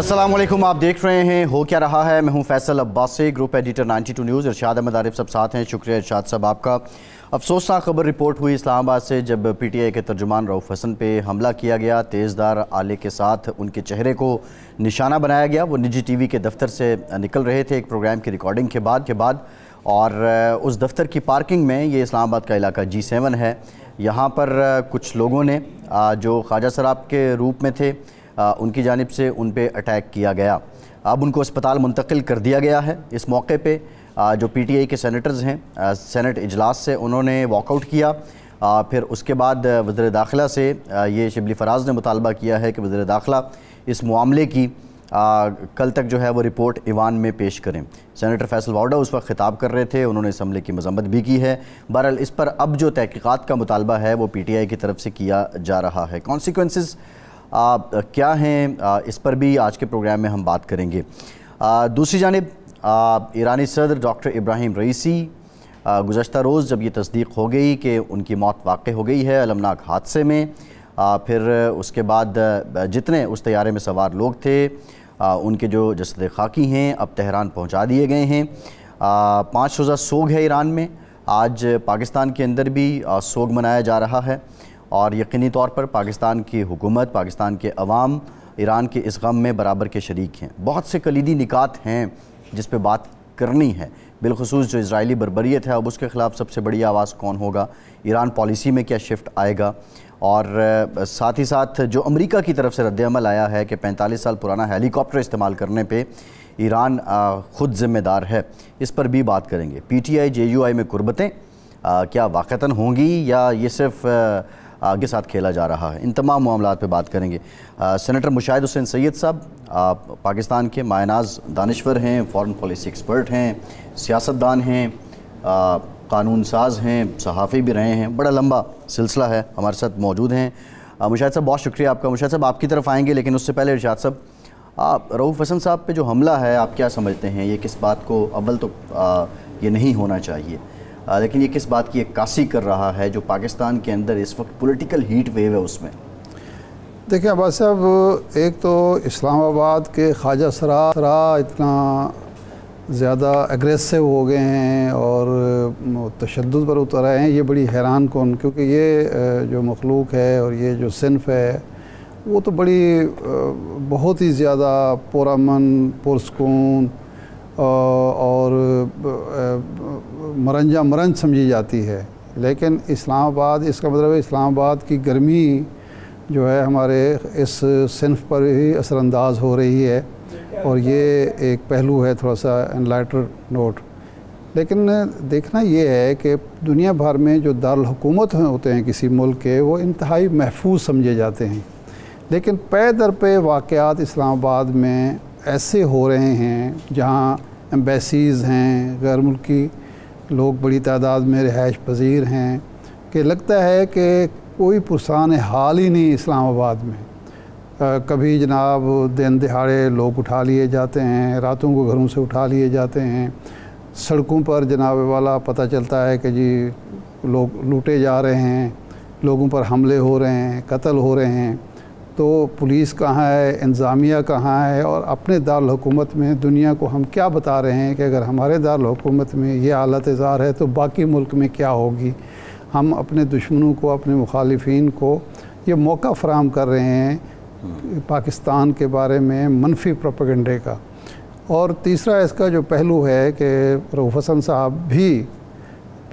अस्सलाम वालेकुम, आप देख रहे हैं हो क्या रहा है। मैं हूं Faisal Abbasi, group editor 92 news. Irshad Ahmed Arif सब साथ हैं। शुक्रिया इरशाद साहब आपका। अफसोसनाक खबर रिपोर्ट हुई इस्लामाबाद से, जब PTI के तर्जुमान रऊफ़ हसन पे हमला किया गया। तेज़दार आले के साथ उनके चेहरे को निशाना बनाया गया। वो निजी TV के दफ्तर से निकल रहे थे एक प्रोग्राम की रिकॉर्डिंग के बाद और उस दफ्तर की पार्किंग में, ये इस्लामाबाद का इलाका G7 है, यहाँ पर कुछ लोगों ने जो ख्वाजा सराब के रूप में थे उनकी जानिब से उन पे अटैक किया गया। अब उनको अस्पताल मुंतकिल कर दिया गया है। इस मौके पे जो PTI के सेनेटर्स हैं, सेनेट इजलास से उन्होंने वॉकआउट किया। फिर उसके बाद वज़ीर दाखिला से ये शिबली फराज ने मुतालबा किया है कि वज़ीर दाखिला इस मामले की कल तक जो है वो रिपोर्ट ईवान में पेश करें। सेनेटर फैसल वाउडा उस वक्त खिताब कर रहे थे, उन्होंने इस हमले की मजम्मत भी की है। बहरहाल इस पर अब जो तहकीकात का मुतालबा है वो PTI की तरफ से किया जा रहा है। कॉन्सिक्वेंसेस क्या हैं, इस पर भी आज के प्रोग्राम में हम बात करेंगे। दूसरी जानिब ईरानी सदर डॉक्टर इब्राहिम रईसी, गुज़श्ता रोज़ जब ये तस्दीक हो गई कि उनकी मौत वाक़ई हो गई है अलमनाक हादसे में, फिर उसके बाद जितने उस तैयारे में सवार लोग थे उनके जो जसद खाकी हैं अब तेहरान पहुँचा दिए गए हैं। 5 रोज़ा सोग है ईरान में। आज पाकिस्तान के अंदर भी सोग मनाया जा रहा है और यकीनी तौर पर पाकिस्तान की हुकूमत, पाकिस्तान के अवाम ईरान के इस गम में बराबर के शरीक हैं। बहुत से कलीदी निकात हैं जिस पे बात करनी है, बिलखुसूस जो इजरायली बर्बरियत है, अब उसके ख़िलाफ़ सबसे बड़ी आवाज़ कौन होगा, ईरान पॉलिसी में क्या शिफ्ट आएगा, और साथ ही साथ जो अमेरिका की तरफ से रद्द-ए-अमल आया है कि 45 साल पुराना हेलीकॉप्टर इस्तेमाल करने पे ईरान ख़ुद ज़िम्मेदार है, इस पर भी बात करेंगे। PTI JUI में कुर्बतें क्या वाक़तन होंगी या ये सिर्फ़ आगे साथ खेला जा रहा है, इन तमाम मामलात पे बात करेंगे। सेनेटर मुशाहिद हुसैन सैयद साहब पाकिस्तान के मायनाज दानिश्वर हैं, फ़ॉरेन पॉलिसी एक्सपर्ट हैं, सियासतदान हैं, कानून साज हैं, सहाफ़ी भी रहे हैं, बड़ा लंबा सिलसिला है, हमारे साथ मौजूद हैं। मुशाहिद साहब बहुत शुक्रिया आपका। मुशाहिद साहब आपकी तरफ आएँगे, लेकिन उससे पहले इरशाद साहब, रऊफ़ हसन साहब पे जो हमला है आप क्या समझते हैं, ये किस बात को, अव्वल तो ये नहीं होना चाहिए, लेकिन ये किस बात की अक्कासी कर रहा है जो पाकिस्तान के अंदर इस वक्त पॉलिटिकल हीट वेव है उसमें? देखिए अब्बास साहब, एक तो इस्लामाबाद के ख्वाजा सराब इतना ज़्यादा एग्रेसिव हो गए हैं और तशद्दुद पर उतर आए हैं, ये बड़ी हैरान कौन, क्योंकि ये जो मखलूक है और ये जो सिनफ है वो तो बड़ी बहुत ही ज़्यादा पुरअमन, पुरसकून और मरंज समझी जाती है। लेकिन इस्लामाबाद, इसका मतलब है इस्लामाबाद की गर्मी जो है हमारे इस सिनफ पर ही असरअंदाज हो रही है, और ये एक पहलू है थोड़ा सा एनलाइटर नोट। लेकिन देखना ये है कि दुनिया भर में जो दारुल हुकूमत होते हैं किसी मुल्क के, वो इंतहाई महफूज समझे जाते हैं, लेकिन पे दर पे वाक़यात इस्लामाबाद में ऐसे हो रहे हैं जहाँ एम्बेसीज़ हैं, गैर मुल्की लोग बड़ी तादाद में रिहाइश पजीर हैं, कि लगता है कि कोई पुरसान हाल ही नहीं इस्लामाबाद में। कभी जनाब दिन दिहाड़े लोग उठा लिए जाते हैं, रातों को घरों से उठा लिए जाते हैं, सड़कों पर जनाब वाला पता चलता है कि जी लोग लूटे जा रहे हैं, लोगों पर हमले हो रहे हैं, कत्ल हो रहे हैं। तो पुलिस कहाँ है, इंतज़ामिया कहाँ है, और अपने दारुल हुकूमत में दुनिया को हम क्या बता रहे हैं कि अगर हमारे दारुल हुकूमत में ये हालत ज़ार है तो बाकी मुल्क में क्या होगी। हम अपने दुश्मनों को, अपने मुखालिफिन को ये मौका फ़राहम कर रहे हैं पाकिस्तान के बारे में मनफी प्रोपेगेंडे का। और तीसरा इसका जो पहलू है कि रऊफ़ हसन साहब भी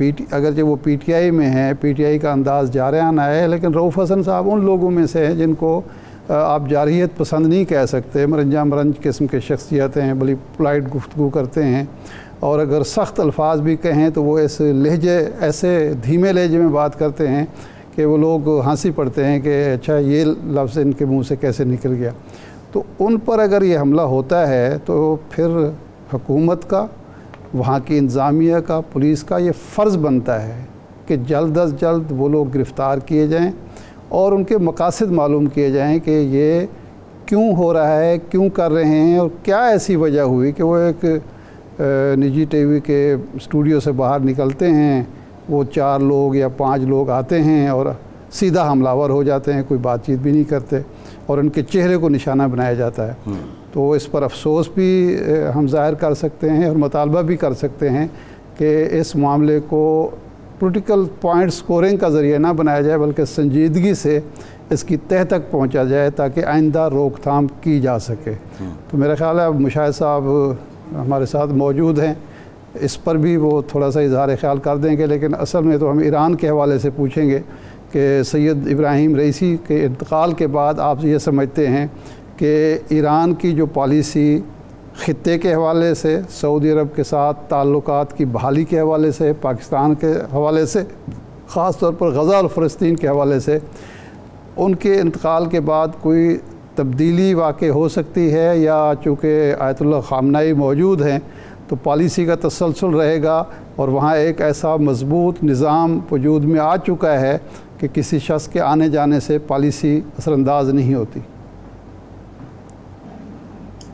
अगरचे वो PTI में है, PTI का अंदाज़ जारियाना है, लेकिन रऊफ़ हसन साहब उन लोगों में से हैं जिनको आप जारहियत पसंद नहीं कह सकते। मरंज किस्म के शख्सियत हैं, बड़ी पोलाइट गुफ्तगू करते हैं, और अगर सख्त अल्फाज भी कहें तो वो ऐसे लहजे, ऐसे धीमे लहजे में बात करते हैं कि वो लोग हंसी पड़ते हैं कि अच्छा ये लफ्ज़ इनके मुँह से कैसे निकल गया। तो उन पर अगर ये हमला होता है तो फिर हुकूमत का, वहाँ की इंतज़ामिया का, पुलिस का ये फ़र्ज़ बनता है कि जल्द अज जल्द वो लोग गिरफ़्तार किए जाएं और उनके मकासद मालूम किए जाएं कि ये क्यों हो रहा है, क्यों कर रहे हैं, और क्या ऐसी वजह हुई कि वो एक निजी TV के स्टूडियो से बाहर निकलते हैं, वो 4 लोग या 5 लोग आते हैं और सीधा हमलावर हो जाते हैं, कोई बातचीत भी नहीं करते। और उनके चेहरे को निशाना बनाया जाता है। तो इस पर अफसोस भी हम ज़ाहिर कर सकते हैं और मुतालबा भी कर सकते हैं कि इस मामले को पॉलिटिकल पॉइंट स्कोरिंग का ज़रिया ना बनाया जाए, बल्कि संजीदगी से इसकी तह तक पहुंचा जाए ताकि आइंदा रोकथाम की जा सके। तो मेरा ख़्याल है अब मुशाहिद साहब हमारे साथ मौजूद हैं, इस पर भी वो थोड़ा सा इजहार ख्याल कर देंगे। लेकिन असल में तो हम ईरान के हवाले से पूछेंगे कि सैयद इब्राहिम रईसी के इंतकाल के बाद आप ये समझते हैं कि ईरान की जो पॉलिसी ख़ित्ते के हवाले से, सऊदी अरब के साथ ताल्लुकात की बहाली के हवाले से, पाकिस्तान के हवाले से, ख़ास तौर पर गज़ा और फ़लस्तीन के हवाले से, उनके इंतकाल के बाद कोई तब्दीली वाक़ई हो सकती है, या चूँकि आयतुल्लाह ख़ामनाई मौजूद हैं तो पॉलिसी का तसलसल रहेगा और वहाँ एक ऐसा मजबूत निज़ाम वजूद में आ चुका है कि किसी शख्स के आने जाने से पॉलिसी असरअंदाज नहीं होती।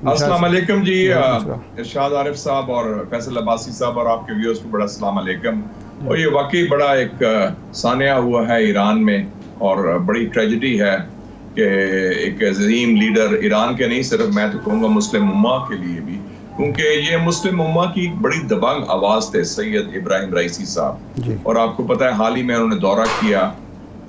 अस्सलाम वालेकुम जी, इरशाद आरिफ साहब और फैसल अब्बासी साहब और आपके व्यूअर्स को बड़ा अस्सलाम वालेकुम। और ये वाकई बड़ा एक सानिया हुआ है ईरान में और बड़ी ट्रेजेडी है कि एक अजीम लीडर ईरान के नहीं, सिर्फ मैं तो कहूँगा मुस्लिम उम्मा के लिए भी, क्योंकि ये मुस्लिम उम्मा की बड़ी दबंग आवाज़ थे सैयद इब्राहिम रईसी साहब। और आपको पता है हाल ही में उन्होंने दौरा किया,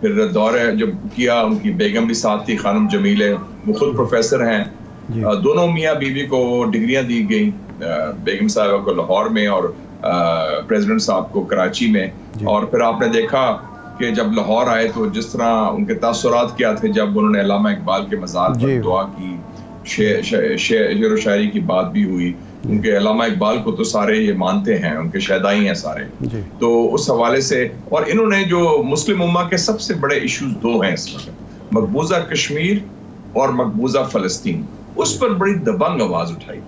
फिर दौरे जब किया उनकी बेगम भी साथ थी, खानम जमीले, वो खुद प्रोफेसर हैं। दोनों मियाँ बीवी को डिग्रियां दी गई, बेगम साहब को लाहौर में और प्रेसिडेंट साहब को कराची में। और फिर आपने देखा कि जब लाहौर आए तो जिस तरह उनके तासुरात क्या थे जब उन्होंने अल्लामा इकबाल के मज़ार पर दुआ की, शेर व शायरी की बात भी हुई। उनके अल्लामा इकबाल को तो सारे ये मानते हैं, उनके शहदाई हैं सारे। तो उस हवाले से, और इन्होंने जो मुस्लिम उम्मा के सबसे बड़े इश्यूज दो हैं इस वक्त, मकबूजा कश्मीर और मकबूजा फ़लस्तीन, उस पर बड़ी दबंग आवाज उठाई,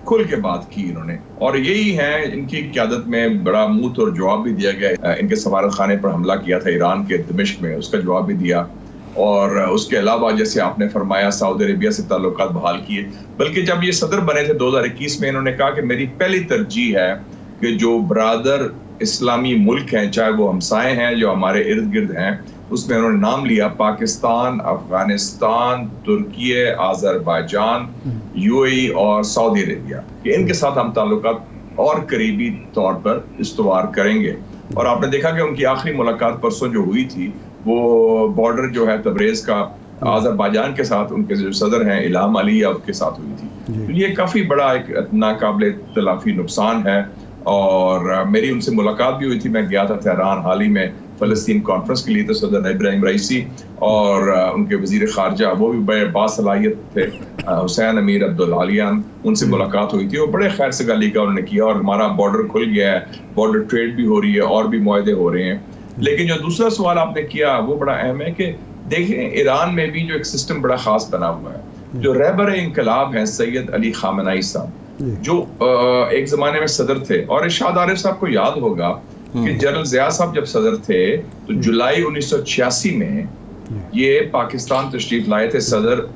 खुल के बात की इन्होंने। और यही है इनकी क़यादत में बड़ा मुंह तोड़ जवाब भी दिया गया। इनके सफारत खाने पर हमला किया था ईरान के दमिश्क में, उसका जवाब भी दिया। और उसके अलावा जैसे आपने फरमाया सऊदी अरेबिया से ताल्लुकात बहाल किए, बल्कि जब ये सदर बने थे 2021 में, इन्होंने कहा कि मेरी पहली तरजीह है कि जो बरादर इस्लामी मुल्क हैं, चाहे वो हमसाए हैं जो हमारे इर्द गिर्द हैं, उसमें उन्होंने नाम लिया पाकिस्तान, अफगानिस्तान, तुर्की, आज़रबाईजान, यूएई और सऊदी अरेबिया, कि इनके साथ हम ताल्लुकात और करीबी तौर पर इस्तवार करेंगे। और आपने देखा कि उनकी आखिरी मुलाकात परसों जो हुई थी वो बॉर्डर जो है तबरेज़ का आज़रबाईजान के साथ उनके जो सदर हैं इल्हाम अलियव के साथ हुई थी। तो ये काफ़ी बड़ा एक नाकाबिले तलाफी नुकसान है। और मेरी उनसे मुलाकात भी हुई थी, मैं गया था तेहरान हाल ही में फ़लस्तीन कॉन्फ्रेंस के लिए, तो सदर इब्राहिम रईसी और उनके वज़ीर ख़ारजा वो भी बड़े बासलाहियत थे, हुसैन अमीर अब्दुल्लालियान, उनसे मुलाकात हुई थी और बड़े खैर से गाली का उन्होंने किया। और हमारा बॉर्डर खुल गया है, बॉर्डर ट्रेड भी हो रही है और भी मुआहदे हो रहे हैं। लेकिन जो दूसरा सवाल आपने किया वो बड़ा अहम है कि देखें ईरान में भी जो एक सिस्टम बड़ा ख़ास बना हुआ है। जो रहबर इंकलाब हैं सैयद अली ख़ामनाई साहब, जो एक ज़माने में सदर थे, और इरशाद आरिफ साहब को याद होगा कि जनरल ज़िया साहब जब सदर थे तो जुलाई 1986 में ये पाकिस्तान तशरीफ लाए थे सदर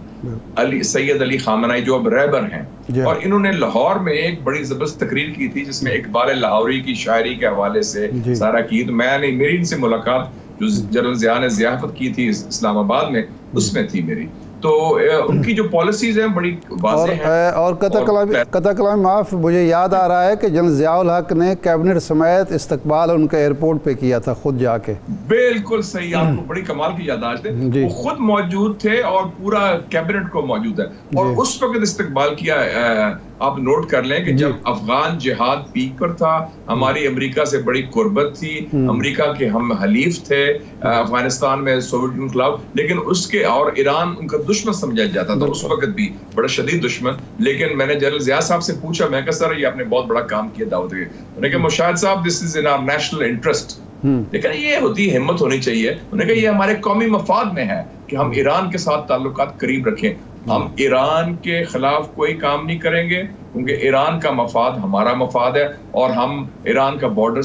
सैयद अली ख़ामनाई जो अब रहबर हैं। और इन्होंने लाहौर में एक बड़ी ज़बरदस्त तकरीर की थी जिसमें इकबाल लाहौरी की शायरी के हवाले से सारा की। तो मैंने मेरी इनसे मुलाकात जो जनरल ज़िया ने ज़ियाफ़त की थी इस्लामाबाद में, उसमें थी मेरी। तो उनकी जो पॉलिसीज हैं बड़ी वाज़ेह हैं। और कता कलाम माफ़, मुझे याद आ रहा है कि जनरल ज़ियाउल हक ने कैबिनेट समेत इस्तकबाल उनका एयरपोर्ट पे किया था खुद जाके। बिल्कुल सही, आपको बड़ी कमाल की याददाश्त है। वो खुद मौजूद थे और पूरा कैबिनेट को मौजूद है। और उस वक्त इस्तकबाल किया। आप नोट कर लें कि जब अफगान जिहाद पीक पर था, हमारी अमेरिका से बड़ी कुर्बत थी, अमेरिका के हम हलीफ थे अफगानिस्तान में सोवियत यूनियन के खिलाफ, लेकिन उसके और ईरान उनका दुश्मन समझा जाता था उस वक्त भी, बड़ा शदीद दुश्मन। लेकिन मैंने जनरल ज़िया साहब से पूछा, मैं कहा सर ये आपने बहुत बड़ा काम किया दाऊद के। उन्होंने कहा मुशाहिद साहब this is in our national interest. लेकिन ये होती हिम्मत होनी चाहिए। उन्होंने कहा ये हमारे कौमी मफाद में है कि हम ईरान के साथ ताल्लुकात करीब रखें। हम ईरान के खिलाफ कोई काम नहीं करेंगे क्योंकि ईरान का मफाद हमारा मफाद है और हम ईरान का बॉर्डर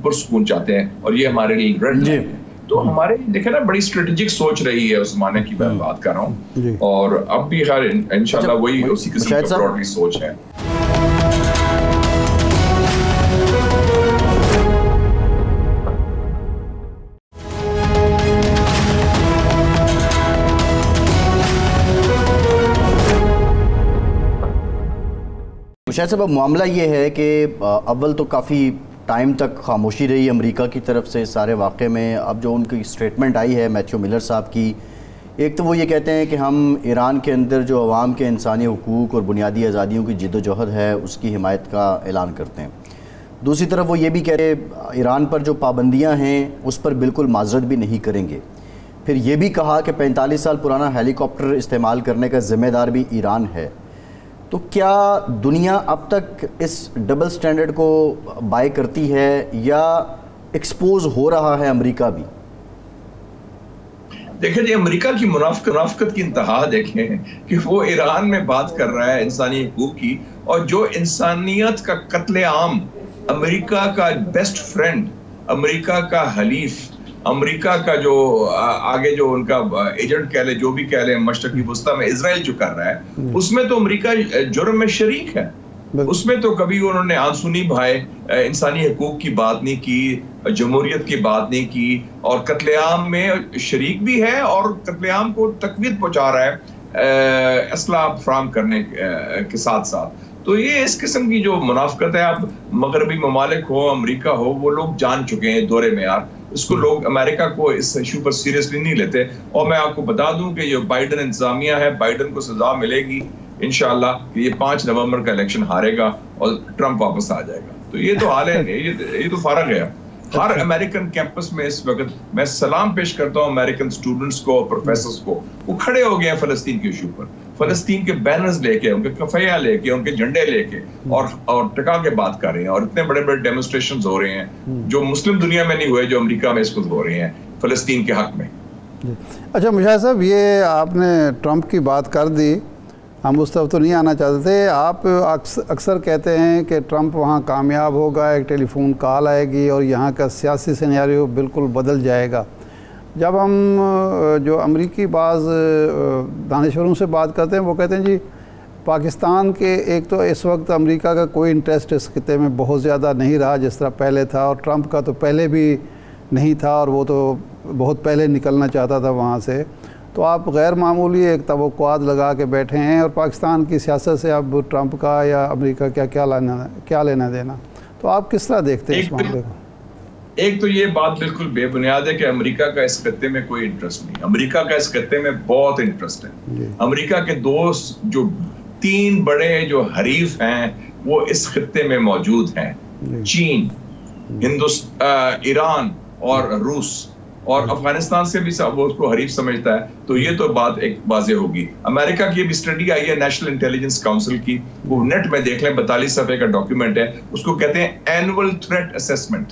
पुरसुकून चाहते हैं और ये हमारे लिए रेड लाइन है। तो हमारे देखे ना बड़ी स्ट्रेटेजिक सोच रही है उस जमाने की मैं बात कर रहा हूँ। और अब भी खैर इंशाल्लाह वही उसी किस्म की ब्रॉडली सोच है। मुशाहिद साहब, मामला ये है कि अव्वल तो काफ़ी टाइम तक खामोशी रही अमेरिका की तरफ से इस सारे वाक़े में। अब जो उनकी स्टेटमेंट आई है मैथ्यू मिलर साहब की, एक तो वो ये कहते हैं कि हम ईरान के अंदर जो अवाम के इंसानी हुकूक़ और बुनियादी आज़ादियों की जिद्दोजहद है उसकी हिमायत का ऐलान करते हैं। दूसरी तरफ वो ये भी कह रहे ईरान पर जो पाबंदियाँ हैं उस पर बिल्कुल माजरत भी नहीं करेंगे। फिर ये भी कहा कि 45 साल पुराना हेलीकॉप्टर इस्तेमाल करने का ज़िम्मेदार भी ईरान है। तो क्या दुनिया अब तक इस डबल स्टैंडर्ड को बाय करती है या एक्सपोज हो रहा है अमेरिका भी? देखिए जी, अमेरिका की मुनाफकत की इंतहा देखें कि वो ईरान में बात कर रहा है इंसानी हुकूक की, और जो इंसानियत का कत्लेआम अमेरिका का बेस्ट फ्रेंड, अमेरिका का हलीफ, अमेरिका का जो आगे जो उनका एजेंट कह ले, जो भी कह ले, मशरक़ी वस्ता में इजराइल जो कर रहा है, उसमें तो अमेरिका जुर्म में शरीक है। उसमें तो कभी उन्होंने आंसू भाई इंसानी हकूक की बात नहीं की, जमहूरियत की बात नहीं की, और कत्लेआम में शरीक भी है और कत्लेआम को तकवीत पहुंचा रहा है असला फ्राहम करने के साथ साथ। तो ये इस किस्म की जो मुनाफकत है, अब मगरबी ममालिक हो, अमेरिका हो, वो लोग जान चुके हैं दौरे में यार। इसको लोग अमेरिका को इस इशू पर सीरियसली नहीं लेते। और मैं आपको बता दूं कि ये बाइडन इंतजामिया है, बाइडन को सजा मिलेगी इंशाल्लाह कि ये 5 नवंबर का इलेक्शन हारेगा और ट्रंप वापस आ जाएगा। तो ये तो हाल है, ये तो फर्क है। हर अमेरिकन कैंपस में इस वक्त मैं सलाम पेश करता हूँ अमेरिकन स्टूडेंट्स को, प्रोफेसर्स को, वो खड़े हो गए हैं फलस्तीन के इशू पर, फलस्तीन के बैनर्स लेके, उनके कफैया लेके, उनके झंडे लेके, और टका के बात कर रहे हैं। और इतने बड़े बड़े डेमोन्स्ट्रेशंस हो रहे हैं जो मुस्लिम दुनिया में नहीं हुए, जो अमेरिका में इस वक्त हो रहे हैं फलस्तीन के हक में। अच्छा मुशाहिद साहब, ये आपने ट्रंप की बात कर दी, हम उस तरफ तो नहीं आना चाहते थे। आप अक्सर कहते हैं कि ट्रंप वहाँ कामयाब होगा, एक टेलीफोन कॉल आएगी और यहाँ का सियासी सिनेरियो बिल्कुल बदल जाएगा। जब हम जो अमरीकी बाज़ दानिशवरों से बात करते हैं वो कहते हैं जी पाकिस्तान के, एक तो इस वक्त अमेरिका का कोई इंटरेस्ट इस खिते में बहुत ज़्यादा नहीं रहा जिस तरह पहले था, और ट्रंप का तो पहले भी नहीं था और वो तो बहुत पहले निकलना चाहता था वहाँ से। तो आप गैर मामूली एक तवक्कुआत लगा के बैठे हैं, और पाकिस्तान की सियासत से अब ट्रंप का या अमेरिका क्या लेना देना, तो आप किस तरह देखते हैं इस मामले को? एक तो ये बात बिल्कुल बेबुनियाद है कि अमेरिका का इस खत्ते में कोई इंटरेस्ट नहीं। अमेरिका का इस खत्ते में बहुत इंटरेस्ट है। अमेरिका के दोस्त जो 3 बड़े जो हरीफ हैं वो इस खत्ते में मौजूद हैं, चीन, हिंदुस्तान, ईरान और रूस, और अफगानिस्तान से भी वो उसको हरीफ समझता है। तो ये तो बात एक वाज़ेह होगी। अमेरिका की भी स्टडी आई है नेशनल इंटेलिजेंस काउंसिल की, वो नेट में देख लें, 42 सफ़े का डॉक्यूमेंट है, उसको कहते हैं एनुअल थ्रेट असेसमेंट।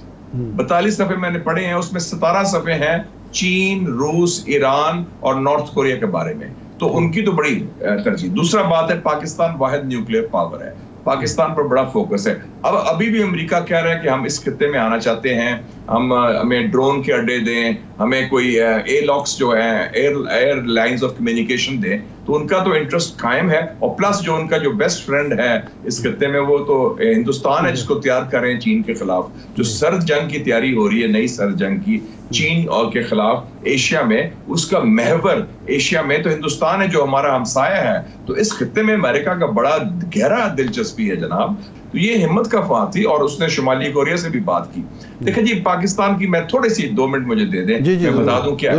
42 सफ़े मैंने पढ़े हैं, उसमें 17 सफ़े हैं चीन, रूस, ईरान और नॉर्थ कोरिया के बारे में। तो उनकी तो बड़ी तरजीह। दूसरा बात है पाकिस्तान वाहिद न्यूक्लियर पावर है, पाकिस्तान पर बड़ा फोकस है। अब अभी भी अमेरिका कह रहा है कि हम इस खित्ते में आना चाहते हैं, हमें ड्रोन के अड्डे दें, हमें कोई एयरलॉक्स जो है, एयर लाइंस ऑफ कम्युनिकेशन दें। तो उनका तो इंटरेस्ट कायम है, और प्लस जो उनका जो बेस्ट फ्रेंड है इस खित्ते में वो तो हिंदुस्तान है, जिसको तैयार कर रहे हैं चीन के खिलाफ। जो सर्द जंग की तैयारी हो रही है, नई सर्द जंग की चीन और के खिलाफ एशिया में, उसका महवर एशिया में तो हिंदुस्तान है जो हमारा हमसाया है। तो इस खित्ते में अमेरिका का बड़ा गहरा दिलचस्पी है जनाब। तो ये हिम्मत का फात थी, और उसने शुमाली कोरिया से भी बात की। देखिए जी, पाकिस्तान की मैं थोड़ी सी 2 मिनट मुझे दे दें, मैं बता दूं क्या।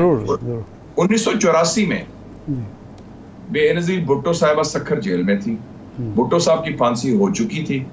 1984 में बेनज़ीर भुट्टो साहिबा सखर जेल में थी, भुट्टो साहब की फांसी हो चुकी थी।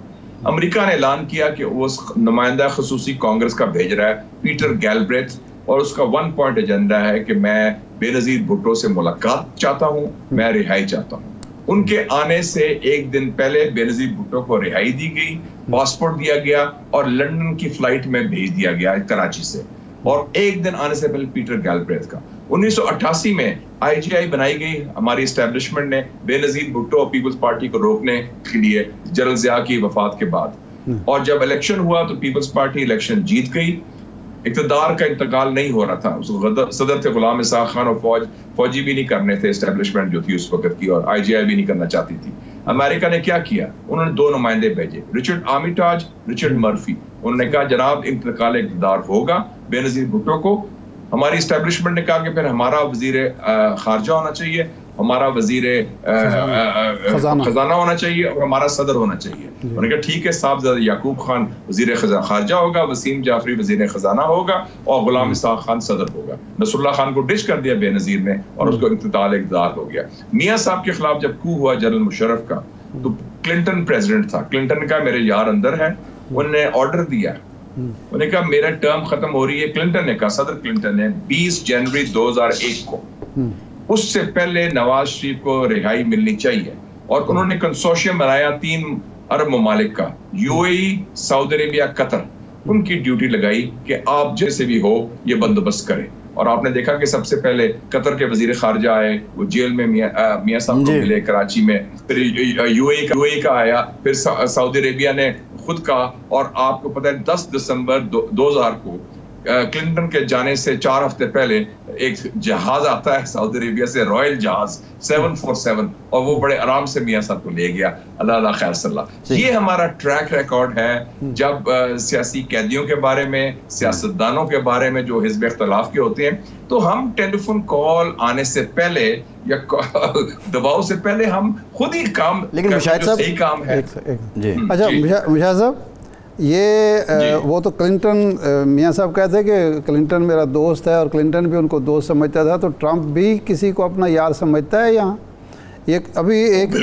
अमेरिका ने ऐलान किया कि वो नुमाइंदा खसूसी कांग्रेस का भेज रहा है, पीटर गैलब्रेथ, और उसका 1 पॉइंट एजेंडा है कि मैं बेनज़ीर भुट्टो से मुलाकात चाहता हूँ, मैं रिहाई चाहता हूँ। उनके आने से एक दिन पहले बेनज़ीर भुट्टो को रिहाई दी गई, पासपोर्ट दिया गया और लंदन की फ्लाइट में भेज दिया गया कराची से, और एक दिन आने से पहले पीटर गैलब्रेथ का। 1988 में IGI बनाई गई हमारी एस्टेब्लिशमेंट ने बेनज़ीर भुट्टो और पीपल्स पार्टी को रोकने के लिए जनरल ज़िया की वफात के बाद। और जब इलेक्शन हुआ तो पीपल्स पार्टी इलेक्शन जीत गई, इक़्तिदार का इंतकाल नहीं हो रहा था। उसको सदर थे गुलाम इसाक़ खान, और फौजी भी नहीं करने थे एस्टेब्लिशमेंट जो थी उस वक्त की, और IGI भी नहीं करना चाहती थी। अमेरिका ने क्या किया, उन्होंने 2 नुमाइंदे भेजे, रिचर्ड आर्मिटाज, रिचर्ड मर्फी। उन्होंने कहा जनाब इंतकाल इक़्तिदार होगा बेनज़ीर भुट्टो को। हमारी एस्टेब्लिशमेंट ने कहा कि फिर हमारा वज़ीर खारजा होना चाहिए, हमारा वजीर खजाना होना चाहिए और हमारा सदर होना चाहिए। उन्होंने कहा ठीक है साहब, याकूब खान वजीर खारजा होगा, वसीम जाफरी वजीर खजाना होगा और गुलाम इसहाक खान सदर होगा। नसरुल्लाह खान को डिश कर दिया बेनजीर ने और उसको इंतकाल इक़्तिदार हो गया। मियाँ साहब के खिलाफ जब कू हुआ जनरल मुशर्रफ का, तो क्लिंटन प्रेसिडेंट था, क्लिंटन का मेरे यार अंदर है, उन्होंने ऑर्डर दिया, उन्होंने कहा मेरा टर्म खत्म हो रही है। क्लिंटन ने कहा, सदर क्लिंटन ने 20 जनवरी 2001 को, उससे पहले नवाज शरीफ को रिहाई मिलनी चाहिए। और उन्होंने कंसोर्शियम बनाया 3 अरब ममालिक का, यूएई, सऊदी अरेबिया, कतर, उनकी ड्यूटी लगाई कि आप जैसे भी हो ये बंदोबस्त करें। और आपने देखा कि सबसे पहले कतर के वजीर खारजा आए, वो जेल में मियाँ साहब को मिले कराची में, फिर यूएई का आया, फिर सऊदी अरेबिया ने खुद का। और आपको पता है 10 दिसंबर 2000 को क्लिंटन के जाने से 4 हफ्ते पहले एक जहाज आता है सऊदी अरेबिया से, रॉयल जहाज 747, और वो बड़े आराम से मियाँ साहब को ले गया। अल्लाह खैर सल्लाह। ये हमारा ट्रैक रिकॉर्ड है। जब सियासी कैदियों के बारे में, सियासतदानों के बारे में जो हिज़्ब इख्तिलाफ के होते हैं, तो हम टेलीफोन कॉल आने से पहले या दबाव से पहले हम खुद ही काम, लेकिन मुशाहिद साहब सही काम है। अच्छा मुशाहिद साहब, ये वो तो क्लिंटन, मियाँ साहब कहते हैं कि क्लिंटन मेरा दोस्त है और क्लिंटन भी उनको दोस्त समझता था, तो ट्रंप भी किसी को अपना यार समझता है यहाँ? ये अभी एक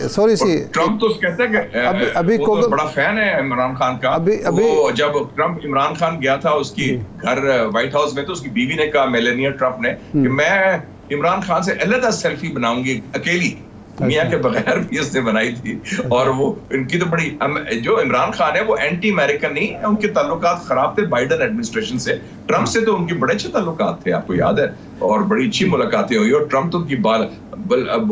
सॉरी सी ट्रंप तो कहता है कि अभी वो तो बड़ा फैन है इमरान खान का। अभी जब ट्रंप इमरान खान गया था उसकी घर व्हाइट हाउस में, तो उसकी बीवी ने कहा, मेलेनिया ट्रंप ने, कि मैं इमरान खान से अलग सेल्फी बनाऊंगी अकेली। मियाँ के बगैर भी उसने बनाई थी। और वो इनकी तो बड़ी, जो इमरान खान है वो एंटी अमेरिकन नहीं है, उनके ताल्लुकात खराब थे बाइडन एडमिनिस्ट्रेशन से। ट्रंप से तो उनके बड़े अच्छे ताल्लुकात थे, आपको याद है, और बड़ी अच्छी मुलाकातें हुई। और ट्रंप तो उनकी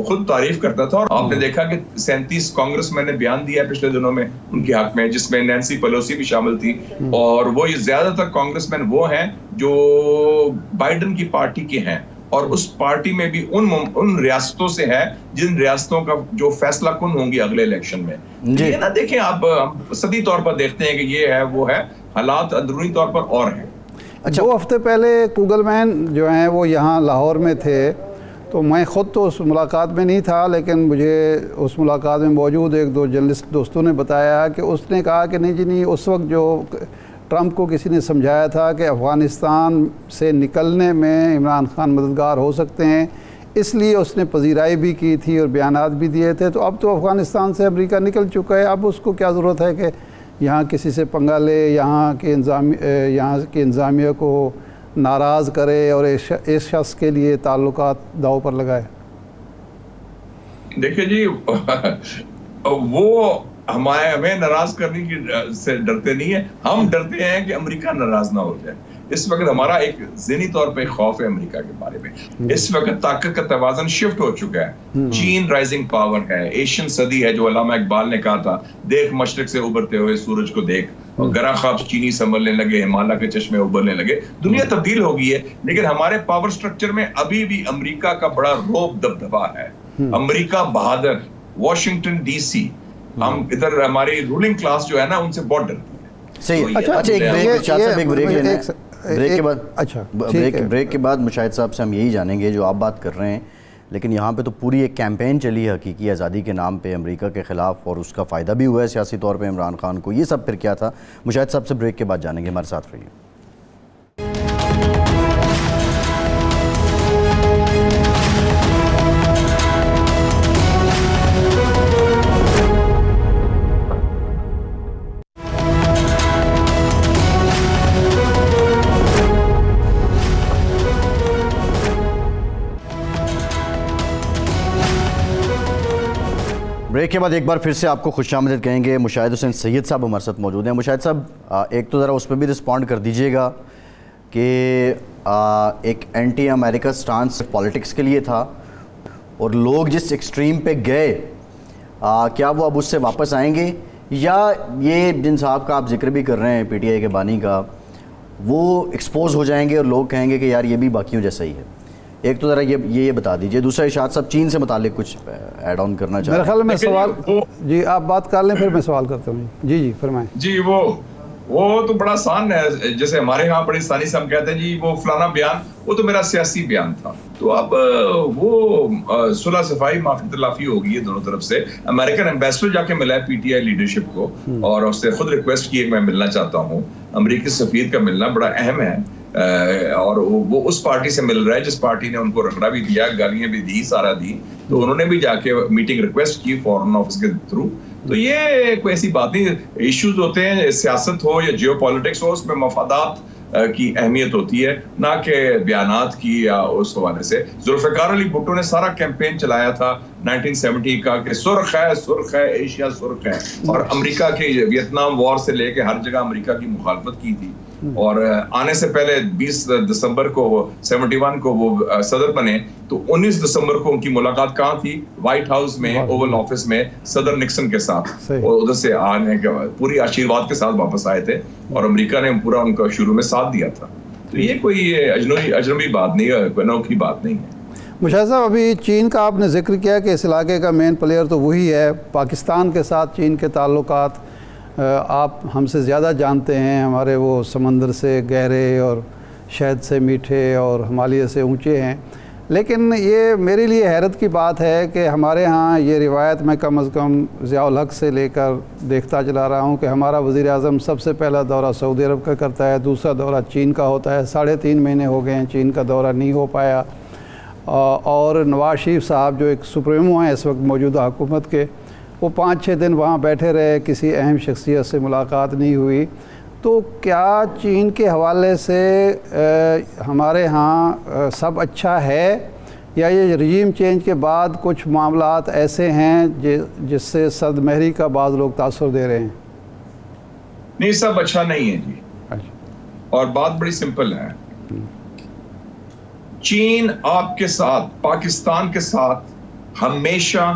खुद तारीफ करता था। और आपने देखा कि 37 कांग्रेसमैन ने बयान दिया पिछले दिनों में उनके हक में, जिसमें नैन्सी पेलोसी भी शामिल थी। और वो ज्यादातर कांग्रेसमैन वो हैं जो बाइडन की पार्टी के हैं, और उस पार्टी में भी उन रियासतों से है जिन रियासतों का जो फैसला कुन होंगी अगले इलेक्शन में। ये ना देखें आप, सदी तौर पर देखते हैं कि ये है वो है, हालात अंदरूनी तौर पर और हैं। अच्छा, 2 हफ्ते पहले कुगलमैन जो हैं वो यहाँ लाहौर में थे, तो मैं ख़ुद तो उस मुलाकात में नहीं था, लेकिन मुझे उस मुलाकात में मौजूद 1-2 जर्नलिस्ट दोस्तों ने बताया कि उसने कहा कि नहीं जी नहीं, उस वक्त जो ट्रंप को किसी ने समझाया था कि अफ़गानिस्तान से निकलने में इमरान खान मददगार हो सकते हैं, इसलिए उसने पजीराई भी की थी और बयानात भी दिए थे। तो अब तो अफ़गानिस्तान से अमेरिका निकल चुका है, अब उसको क्या ज़रूरत है कि यहाँ किसी से पंगा ले, यहाँ के इंतज़ामिया को नाराज़ करे और इस शख्स के लिए ताल्लुकात दाव पर लगाए? देखिए जी, वो हमें नाराज करने की से डरते नहीं है, हम डरते हैं कि अमेरिका नाराज ना हो जाए। इस वक्त हमारा एक ज़हनी तौर पे खौफ है अमेरिका के बारे में। इस वक्त ताकत का तवाज़ुन शिफ्ट हो चुका है। चीन राइजिंग पावर है, एशियन सदी है, जो अल्लामा इकबाल ने कहा था, देख मशरिक से उभरते हुए सूरज को देख, और गरा ख्वाब चीनी संभलने लगे, हिमालय के चश्मे उभरने लगे। दुनिया तब्दील हो गई है, लेकिन हमारे पावर स्ट्रक्चर में अभी भी अमेरिका का बड़ा रोब दबदबा है। अमेरिका बहादुर, वॉशिंगटन DC, हम इधर हमारी रूलिंग क्लास जो है ना, उनसे बहुत डरती है। सही। अच्छा, एक ब्रेक लेना है। ब्रेक के बाद, अच्छा ब्रेक के बाद मुशाहिद साहब से हम यही जानेंगे जो आप बात कर रहे हैं, लेकिन यहाँ पे तो पूरी एक कैंपेन चली है हकीकी आज़ादी के नाम पे अमेरिका के ख़िलाफ़, और उसका फ़ायदा भी हुआ है सियासी तौर पे इमरान खान को। ये सब फिर क्या था, मुशाहिद साहब से ब्रेक के बाद जानेंगे, हमारे साथ रहिए। ब्रेक के बाद एक बार फिर से आपको खुशामदीद कहेंगे। मुशाहिद हुसैन सैयद साहब हमारे साथ मौजूद हैं। मुशाहिद साहब, एक तो ज़रा उस पर भी रिस्पॉन्ड कर दीजिएगा कि एक एंटी अमेरिका स्टांस पॉलिटिक्स के लिए था, और लोग जिस एक्सट्रीम पे गए, क्या वो अब उससे वापस आएंगे, या ये जिन साहब का आप जिक्र भी कर रहे हैं PTI के बानी का, वो एक्सपोज हो जाएंगे और लोग कहेंगे कि यार ये भी बाकियों जैसा ही है? एक तो ज़रा ये बता दीजिए। दूसरा, इरशाद साहब चीन से मुतालिक कुछ ऐड ऑन करना चाह रहे हैं? मेरे ख्याल में सवाल जी आप बात कर लें, फिर मैं सवाल करता हूँ। जी फरमाएं। जी, वो वो तो बड़ा आसान है, जैसे हमारे यहाँ बड़ी आसानी से हम कहते हैं जी वो फलाना बयान वो तो मेरा सियासी बयान था। तो अब वो सुलह सफाई माफी तलाफी हो गई है दोनों तरफ से। अमेरिकन एम्बेसडर जाके मिला है पीटीआई लीडरशिप को और उससे खुद रिक्वेस्ट की मैं मिलना चाहता हूँ। अमेरिकी सफीर का मिलना बड़ा अहम है और वो उस पार्टी से मिल रहा है जिस पार्टी ने उनको रगड़ा भी दिया, गालियां भी दी, सारा दी। तो उन्होंने भी जाके मीटिंग रिक्वेस्ट की फॉरेन ऑफिस के थ्रू। तो ये कोई ऐसी बात नहीं, इश्यूज होते हैं, सियासत हो या जियोपॉलिटिक्स हो, उसमें मफादात की अहमियत होती है, ना कि बयानात की या उस हवाले से। जुल्फिकार अली भुट्टो ने सारा कैंपेन चलाया था 1970 का कि सुर्ख है, एशिया सुर्ख है, और अमेरिका के वियतनाम वॉर से लेके हर जगह अमेरिका की मुखालफत की थी। और आने से पहले 20 दिसंबर को 71 को वो सदर बने, तो 19 दिसंबर को उनकी मुलाकात कहाँ थी? व्हाइट हाउस में, ओवल ऑफिस में सदर निक्सन के साथ। और उधर से आने के पूरी आशीर्वाद के साथ वापस आए थे और अमेरिका ने पूरा उनका शुरू में साथ दिया था। तो ये कोई अजनबी बात नहीं है, अनोखी बात नहीं है। मुशाहिद साहब, अभी चीन का आपने जिक्र किया कि इस इलाके का मेन प्लेयर तो वही है। पाकिस्तान के साथ चीन के ताल्लुकात आप हमसे ज़्यादा जानते हैं। हमारे वो समंदर से गहरे और शहद से मीठे और हिमालय से ऊंचे हैं। लेकिन ये मेरे लिए हैरत की बात है कि हमारे यहाँ ये रिवायत मैं कम अज़ कम ज़ियाउल हक़ से लेकर देखता चला रहा हूँ कि हमारा वज़ीर आज़म सबसे पहला दौरा सऊदी अरब का करता है, दूसरा दौरा चीन का होता है। 3.5 महीने हो गए हैं चीन का दौरा नहीं हो पाया। और नवाज शरीफ साहब जो एक सुप्रीमो हैं इस वक्त मौजूदा हुकूमत के, वो 5-6 दिन वहाँ बैठे रहे, किसी अहम शख्सियत से मुलाकात नहीं हुई। तो क्या चीन के हवाले से हमारे यहाँ सब अच्छा है, या ये रजीम चेंज के बाद कुछ मामलात ऐसे हैं जिससे सदमहरी का बाज़ लोग तासुर दे रहे हैं? नहीं, सब अच्छा नहीं है जी। और बात बड़ी सिंपल है, चीन आपके साथ, पाकिस्तान के साथ हमेशा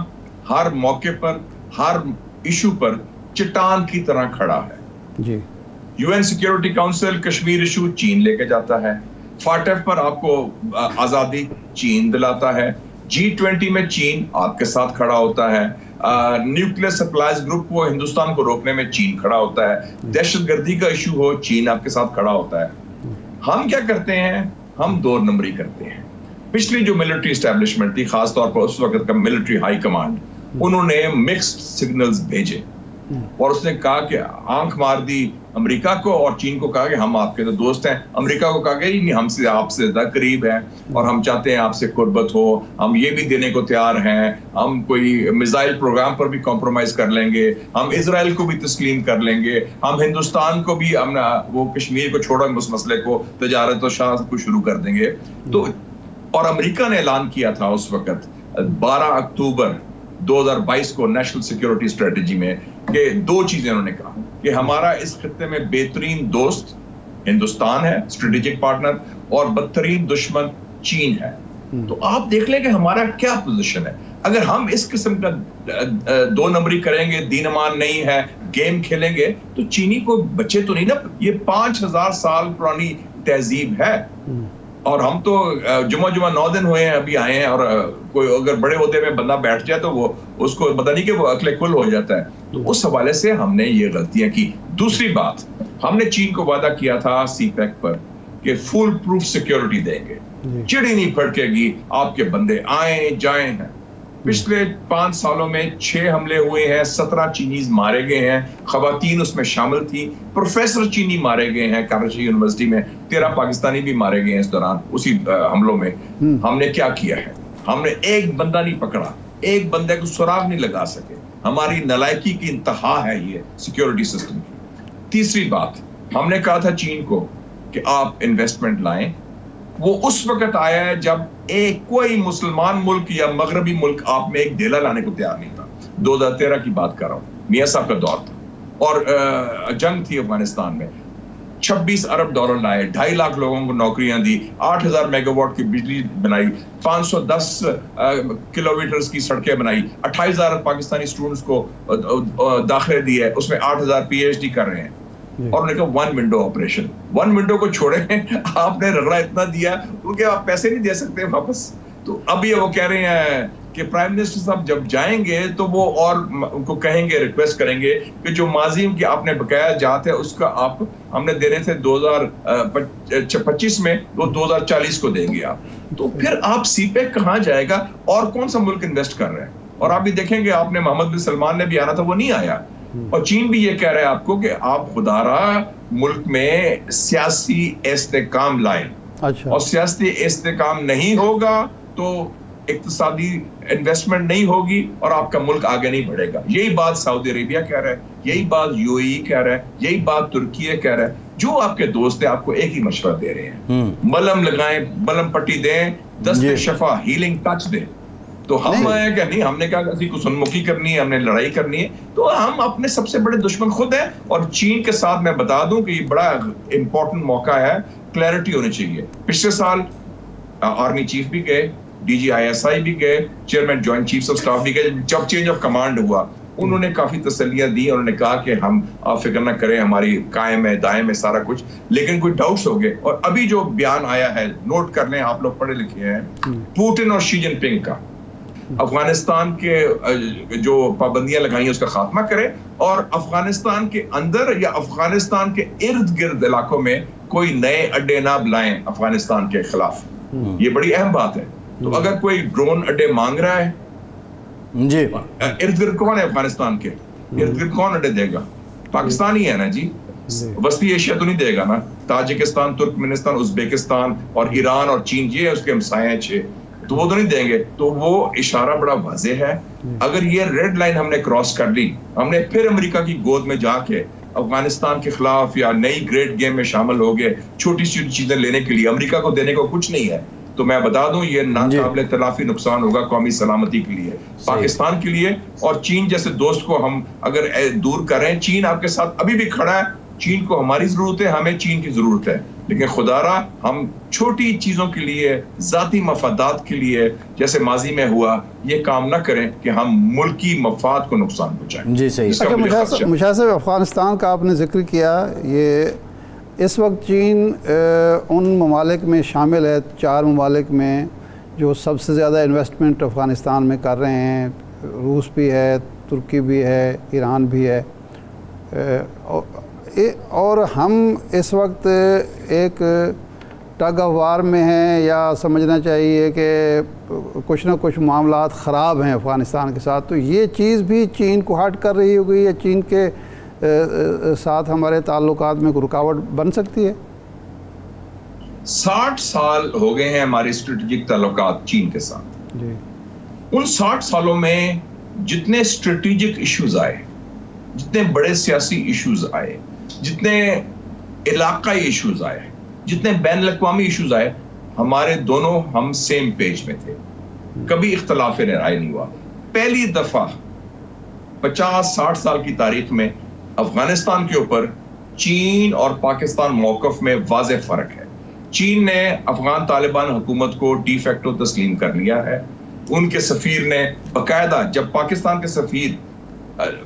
हर मौके पर, हर इशू पर चट्टान की तरह खड़ा है जी। UN security council Kashmir issue चीन लेके जाता है, फाटफ पर आपको आजादी चीन दिलाता है, G20 में चीन आपके साथ खड़ा होता है, न्यूक्लियर सप्लाईज ग्रुप को हिंदुस्तान को रोकने में चीन खड़ा होता है, दहशतगर्दी का इशू हो चीन आपके साथ खड़ा होता है। हम क्या करते हैं? हम 2 नंबरी करते हैं। पिछली जो मिलिट्री एस्टेब्लिशमेंट थी, खासतौर पर उस वक्त का मिलिट्री हाई कमांड, उन्होंने मिक्स्ड सिग्नल्स भेजे और उसने कहा कि आंख मार दी अमेरिका को और चीन को, कहा कि हम आपके तो दोस्त हैं। अमेरिका को कहा कि नहीं, हमसे आपसे ज्यादा करीब हैं और हम चाहते हैं आपसे कुर्बत हो, हम ये भी देने को तैयार हैं, हम कोई मिसाइल प्रोग्राम पर भी कॉम्प्रोमाइज कर लेंगे, हम इजराइल को भी तस्लीम कर लेंगे, हम हिंदुस्तान को भी, हम वो कश्मीर को छोड़ो, उस मसले को तजारत और शाह को शुरू कर देंगे। तो और अमेरिका ने ऐलान किया था उस वक्त 12 अक्टूबर 2022 को नेशनल सिक्योरिटी स्ट्रेटेजी में कि 2 चीजें उन्होंने कहा कि हमारा इस खित्ते में बेहतरीन दोस्त हिंदुस्तान है, स्ट्रेटेजिक पार्टनर, और बदतरीन दुश्मन चीन है। तो आप देख लें कि हमारा क्या पोजीशन है। अगर हम इस किस्म का 2 नंबरी करेंगे, दीन ईमान नहीं है, गेम खेलेंगे, तो चीनी को बचे तो नहीं ना। ये 5000 साल पुरानी तहजीब है और हम तो जुमा 9 दिन हुए हैं, अभी आए हैं, और कोई अगर बड़े होते में बंदा बैठ जाए तो वो उसको पता नहीं कि वो अकले कुल हो जाता है। तो उस हवाले से हमने ये गलतियां की। दूसरी बात, हमने चीन को वादा किया था CPEC पर कि फुल प्रूफ सिक्योरिटी देंगे, चिड़ी नहीं फड़केगी, आपके बंदे आए जाए हैं। पिछले 5 सालों में 6 हमले हुए हैं, 17 चीनीज मारे गए हैं, खवातीन उसमें शामिल थी, प्रोफेसर चीनी मारे गए हैं कराची यूनिवर्सिटी में, 13 पाकिस्तानी भी मारे गए हैं इस दौरान उसी हमलों में। हमने क्या किया है? हमने एक बंदा नहीं पकड़ा, एक बंदे को सुराग नहीं लगा सके। हमारी नालायकी की इंतहा है ये सिक्योरिटी सिस्टम की। तीसरी बात, हमने कहा था चीन को कि आप इन्वेस्टमेंट लाएं, वो उस वक्त आया है जब एक कोई मुसलमान मुल्क या मगरबी मुल्क आप में एक डेला लाने को तैयार नहीं था। 2013 की बात कर रहा हूँ, मियां साहब का दौर था और जंग थी अफगानिस्तान में। 26 अरब डॉलर लाए, 2.5 लाख लोगों को नौकरियां दी, 8000 मेगावाट की बिजली बनाई, 510 किलोमीटर की सड़कें बनाई, 28,000 पाकिस्तानी स्टूडेंट्स को दाखिले दिए, उसमें 8,000 PhD कर रहे हैं। और उन्होंने कहा 1 विंडो ऑपरेशन। 1 विंडो को छोड़े, आपने रगड़ा इतना दिया क्योंकि आप पैसे नहीं दे सकते वापस। तो अब ये वो कह रहे हैं कि प्राइम मिनिस्टर साहब जब जाएंगे तो वो और उनको कहेंगे, रिक्वेस्ट करेंगे कि जो माजी की आपने बकाया जात है उसका आप हमने देने थे 2025 में, वो 2040 को देंगे आप। तो फिर आप सीपेक कहाँ जाएगा और कौन सा मुल्क इन्वेस्ट कर रहे हैं? और आप भी देखेंगे, आपने मोहम्मद बिन सलमान ने भी आना था, वो नहीं आया। और चीन भी ये कह रहा है आपको कि आप खुदारा मुल्क में सियासी इस्तेकाम लाएं। अच्छा। और सियासी इस्तेकाम नहीं होगा तो इक्तिसादी इन्वेस्टमेंट नहीं होगी और आपका मुल्क आगे नहीं बढ़ेगा। यही बात सऊदी अरेबिया कह रहा है, यही बात यूएई कह रहा है, यही बात तुर्की कह रहा है। जो आपके दोस्त है आपको एक ही मशवरा दे रहे हैं, मलहम लगाएं, मलहम पट्टी दें, दस्ते शफा, हीलिंग टच दें। तो हम क्या नहीं, हमने कहा किसी को सुनमुखी करनी है, हमने लड़ाई करनी है, तो हम अपने सबसे बड़े दुश्मन खुद हैं। और चीन के साथ मैं बता दूं कि ये बड़ा इंपॉर्टेंट मौका है, क्लैरिटी होनी चाहिए। पिछले साल आर्मी चीफ भी गए, DGISI भी गए, chairman joint chiefs of staff भी गए। जब चेंज ऑफ कमांड हुआ उन्होंने काफी तसल्लियां दी, उन्होंने कहा कि हम आप फिक्र ना करें, हमारी कायम है, दायम है सारा कुछ। लेकिन कोई डाउट्स हो गए। और अभी जो बयान आया है, नोट कर लें, आप लोग पढ़े लिखे हैं, पुतिन और शी जिनपिंग का, अफगानिस्तान के जो पाबंदियां लगाई हैं उसका खात्मा करें और अफगानिस्तान के अंदर या अफगानिस्तान के इर्द गिर्द इलाकों में कोई नए अड्डे ना बुलाएं अफगानिस्तान के खिलाफ। ये बड़ी अहम बात है। तो अगर कोई ड्रोन अड्डे मांग रहा है जी, इर्द गिर्द कौन है अफगानिस्तान के? इर्द गिर्द कौन अड्डे देगा? पाकिस्तान ही है ना जी, वस्ती एशिया तो नहीं देगा ना। ताजिकिस्तान, तुर्कमेनिस्तान, उज्बेकिस्तान और ईरान और चीन, ये उसके हमसाए हैं 6, तो वो तो नहीं देंगे। तो वो इशारा बड़ा वाज़ेह है। अगर ये रेड लाइन हमने क्रॉस कर ली, हमने फिर अमेरिका की गोद में जाके अफगानिस्तान के खिलाफ या नई ग्रेट गेम में शामिल हो गए, छोटी छोटी चीजें लेने के लिए, अमेरिका को देने को कुछ नहीं है, तो मैं बता दूं ये नाकाबिले तलाफी नुकसान होगा कौमी सलामती के लिए, पाकिस्तान के लिए। और चीन जैसे दोस्त को हम अगर दूर करें, चीन आपके साथ अभी भी खड़ा है, चीन को हमारी जरूरत है, हमें चीन की जरूरत है, लेकिन खुदारा हम छोटी चीजों के लिए, जाती मफादात के लिए, जैसे माजी में हुआ, ये काम ना करें कि हम मुल्की मफाद को नुकसान पहुंचाएं। जी सही। अच्छा, मुशाहिद, अफगानिस्तान का आपने जिक्र किया, ये इस वक्त चीन उन ममालिक में शामिल है, 4 ममालिक में जो सबसे ज़्यादा इन्वेस्टमेंट अफ़गानिस्तान में कर रहे हैं। रूस भी है, तुर्की भी है, ईरान भी है। और हम इस वक्त एक टग ऑफ वार में हैं, या समझना चाहिए कि कुछ ना कुछ मामलात ख़राब हैं अफ़गानिस्तान के साथ। तो ये चीज़ भी चीन को हर्ट कर रही होगी, या चीन के साथ हमारे ताल्लुकात में रुकावट बन सकती है? 60 साल हो गए हैं हमारे स्ट्रेटेजिक ताल्लुकात चीन के साथ जी। उन 60 सालों में जितने स्ट्रेटेजिक इश्यूज आए, जितने बड़े सियासी इश्यूज आए, जितने इलाकाई इश्यूज आए, जितने बैन अवी इश्यूज आए, हमारे दोनों हम सेम पेज में थे, कभी इख्तलाफ राय नहीं हुआ। पहली दफा 50-60 साल की तारीख में अफगानिस्तान के ऊपर चीन और पाकिस्तान मौकफ में वाज़ेह फर्क है। चीन ने अफगान तालिबान हुकूमत को डी फैक्टो तस्लीम कर लिया है। उनके सफीर ने बकायदा, जब पाकिस्तान के सफीर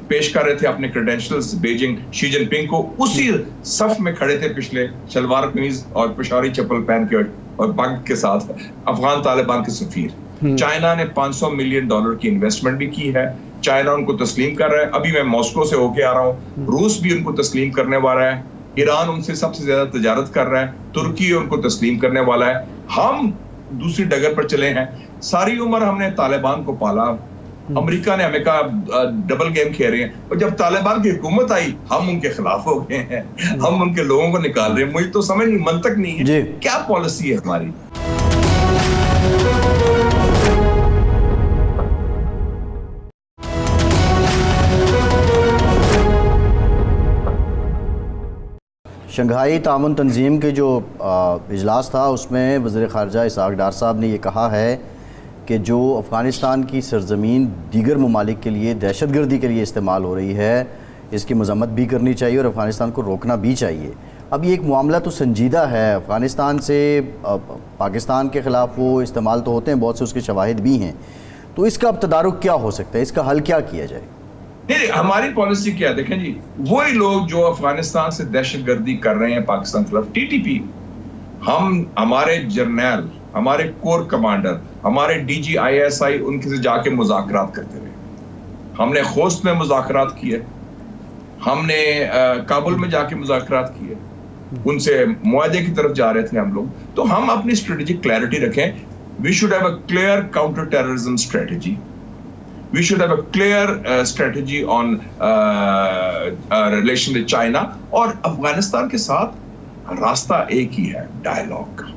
पेश कर रहे थे अपने क्रेडेंशियल्स बीजिंग, शी जिनपिंग को उसी सफ में खड़े थे पिछले, शलवार कमीज और पेशावरी चप्पल पहन के और पग के साथ अफगान तालिबान के सफीर। चाइना ने $500 मिलियन की इन्वेस्टमेंट भी की है, चाइना उनको तस्लीम कर रहा है। अभी मैं मॉस्को से होके आ रहा हूँ, रूस भी उनको तस्लीम करने वाला है, ईरान उनसे सबसे ज्यादा तजारत कर रहा है, तुर्की उनको तस्लीम करने वाला है। हम दूसरी डगर पर चले हैं। सारी उम्र हमने तालिबान को पाला, अमेरिका ने हमें कहा डबल गेम खेल रहे हैं, और जब तालिबान की हुकूमत आई हम उनके खिलाफ हो गए हैं, हम उनके लोगों को निकाल रहे हैं। मुझे तो समझ नहीं, मंतक नहीं है, क्या पॉलिसी है हमारी। शंघाई तामुन तंजीम के जो इजलास था उसमें वज़ीर ख़ारजा इसहाक़ डार साहब ने ये कहा है कि जो अफ़गानिस्तान की सरज़मीन दीगर ममालिक के लिए दहशतगर्दी के लिए इस्तेमाल हो रही है, इसकी मज़म्मत भी करनी चाहिए और अफ़गानिस्तान को रोकना भी चाहिए। अब ये एक मामला तो संजीदा है, अफ़गानिस्तान से पाकिस्तान के ख़िलाफ़ वो इस्तेमाल तो होते हैं, बहुत से उसके शवाहिद भी हैं, तो इसका अब तदारुक क्या हो सकता है, इसका हल क्या किया जाए? नहीं, हमारी पॉलिसी क्या है, देखें जी, वही लोग जो अफगानिस्तान से दहशतगर्दी कर रहे हैं पाकिस्तान के खिलाफ, TTP, हम, हमारे जर्नल, हमारे कोर कमांडर, हमारे DGISI उनके से जाके मुज़ाकरात करते रहे, हमने खोस्त में मुज़ाकरात किए, हमने काबुल में जाके मुज़ाकरात किए, उनसे मुआहदे की तरफ जा रहे थे हम लोग। तो हम अपनी स्ट्रेटेजिक क्लैरिटी रखें। We should have a clear counter terrorism strategy, we should have a clear strategy on relation with China, और अफगानिस्तान के साथ रास्ता एक ही है, डायलॉग का।